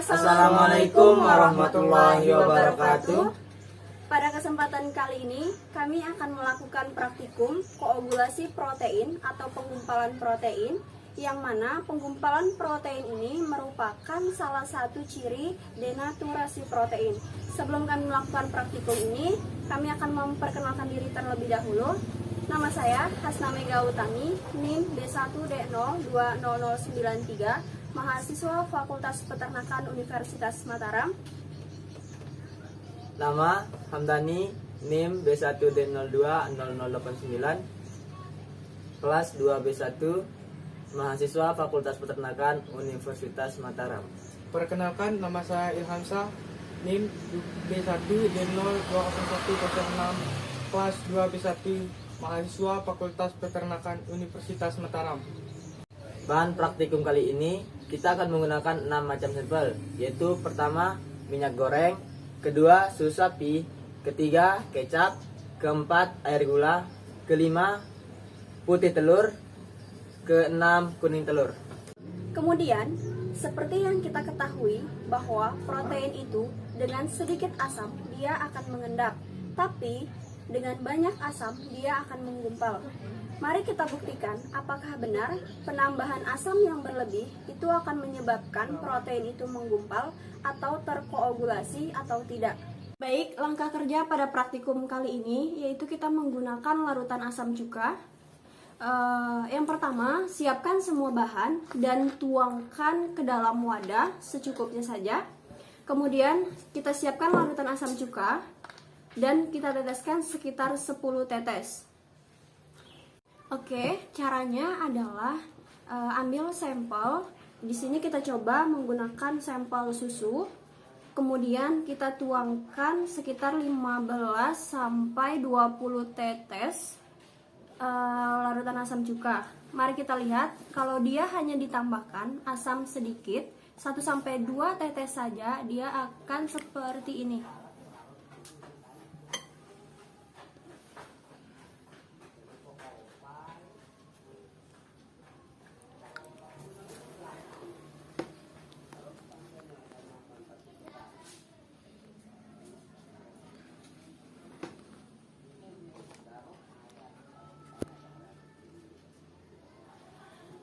Assalamualaikum warahmatullahi wabarakatuh. Pada kesempatan kali ini, kami akan melakukan praktikum koagulasi protein atau penggumpalan protein, yang mana penggumpalan protein ini merupakan salah satu ciri denaturasi protein. Sebelum kami melakukan praktikum ini, kami akan memperkenalkan diri terlebih dahulu. Nama saya Hasna Mega Utami, NIM B1D020093, mahasiswa Fakultas Peternakan Universitas Mataram. Nama Hamdani, NIM B1D020089, kelas 2B1, mahasiswa Fakultas Peternakan Universitas Mataram. Perkenalkan, nama saya Ilham Shah, NIM B1D020106, kelas 2B1, mahasiswa Fakultas Peternakan Universitas Mataram. Bahan praktikum kali ini kita akan menggunakan 6 macam sampel, yaitu pertama minyak goreng, kedua susu sapi, ketiga kecap, keempat air gula, kelima putih telur, keenam kuning telur. Kemudian, seperti yang kita ketahui bahwa protein itu dengan sedikit asam dia akan mengendap, tapi dengan banyak asam dia akan menggumpal. Mari kita buktikan apakah benar penambahan asam yang berlebih itu akan menyebabkan protein itu menggumpal atau terkoagulasi atau tidak. Baik, langkah kerja pada praktikum kali ini yaitu kita menggunakan larutan asam cuka. Yang pertama, siapkan semua bahan dan tuangkan ke dalam wadah secukupnya saja. Kemudian kita siapkan larutan asam cuka dan kita teteskan sekitar 10 tetes. Oke, caranya adalah ambil sampel. Di sini kita coba menggunakan sampel susu. Kemudian kita tuangkan sekitar 15 sampai 20 tetes larutan asam cuka. Mari kita lihat, kalau dia hanya ditambahkan asam sedikit, 1 sampai 2 tetes saja, dia akan seperti ini.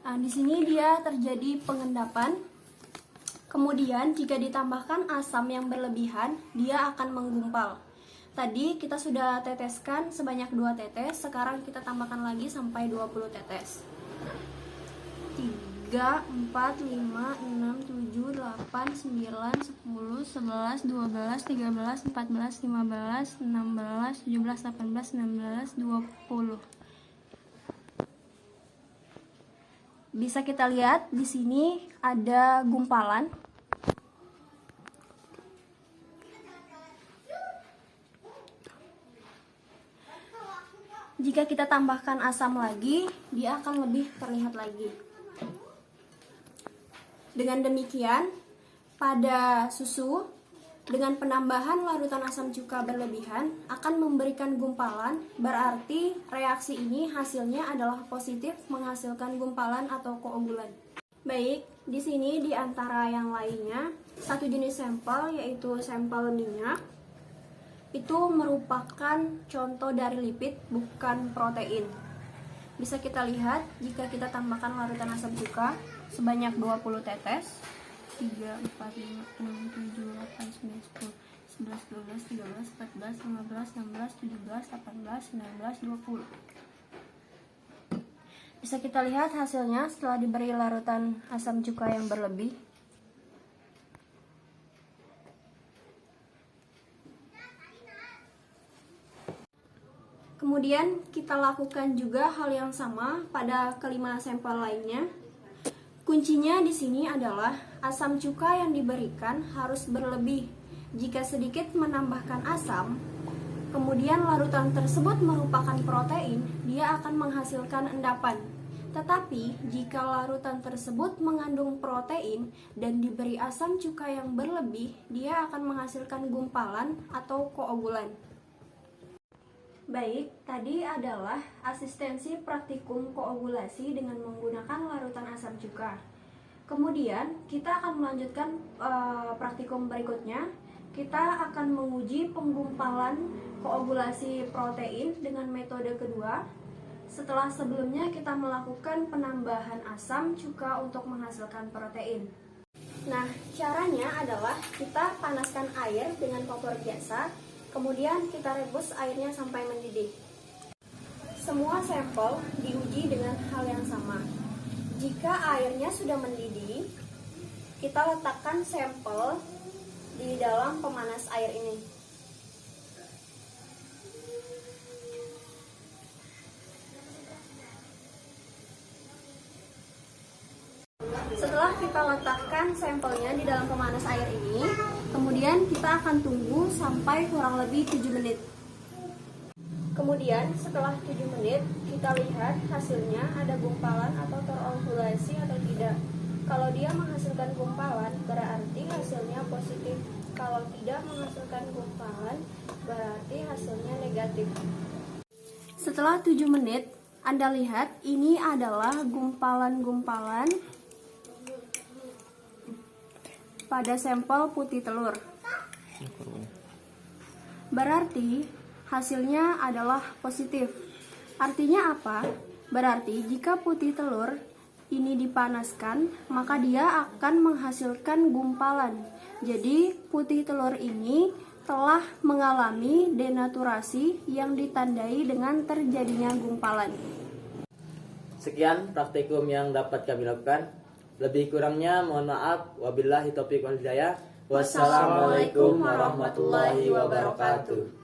Nah, di sini dia terjadi pengendapan. Kemudian jika ditambahkan asam yang berlebihan, dia akan menggumpal. Tadi kita sudah teteskan sebanyak 2 tetes, sekarang kita tambahkan lagi sampai 20 tetes. 3, 4, 5, 6, 7, 8, 9, 10, 11, 12, 13, 14, 15, 16, 17, 18, 19, 20. Bisa kita lihat di sini ada gumpalan. Jika kita tambahkan asam lagi, dia akan lebih terlihat lagi. Dengan demikian, pada susu dengan penambahan larutan asam cuka berlebihan akan memberikan gumpalan, berarti reaksi ini hasilnya adalah positif menghasilkan gumpalan atau koagulan. Baik, di sini di antara yang lainnya, satu jenis sampel yaitu sampel minyak. Itu merupakan contoh dari lipid, bukan protein. Bisa kita lihat jika kita tambahkan larutan asam cuka sebanyak 20 tetes. 3, 4, 5, 6, 7, 8, 9, 10, 11, 12, 13, 14, 15, 16, 17, 18, 19, 20. Bisa kita lihat hasilnya setelah diberi larutan asam cuka yang berlebih. Kemudian kita lakukan juga hal yang sama pada kelima sampel lainnya. Kuncinya di sini adalah asam cuka yang diberikan harus berlebih. Jika sedikit menambahkan asam, kemudian larutan tersebut merupakan protein, dia akan menghasilkan endapan. Tetapi jika larutan tersebut mengandung protein dan diberi asam cuka yang berlebih, dia akan menghasilkan gumpalan atau koagulan. Baik, tadi adalah asistensi praktikum koagulasi dengan menggunakan larutan asam cuka. Kemudian kita akan melanjutkan praktikum berikutnya. Kita akan menguji penggumpalan koagulasi protein dengan metode kedua. Setelah sebelumnya kita melakukan penambahan asam cuka untuk menghasilkan protein. Nah, caranya adalah kita panaskan air dengan kompor biasa, kemudian kita rebus airnya sampai mendidih. Semua sampel diuji dengan hal yang sama. Jika airnya sudah mendidih, kita letakkan sampel di dalam pemanas air ini. Setelah kita letakkan sampelnya di dalam pemanas air ini, kemudian kita akan tunggu sampai kurang lebih 7 menit. Kemudian setelah 7 menit, kita lihat hasilnya ada gumpalan atau terombulasi atau tidak. Kalau dia menghasilkan gumpalan, berarti hasilnya positif. Kalau tidak menghasilkan gumpalan, berarti hasilnya negatif. Setelah 7 menit, Anda lihat ini adalah gumpalan-gumpalan pada sampel putih telur. Berarti hasilnya adalah positif. Artinya apa? Berarti jika putih telur ini dipanaskan, maka dia akan menghasilkan gumpalan. Jadi putih telur ini telah mengalami denaturasi yang ditandai dengan terjadinya gumpalan. Sekian praktikum yang dapat kami lakukan. Lebih kurangnya mohon maaf. Wabillahi taufiq wal hidayah. Wassalamualaikum warahmatullahi wabarakatuh.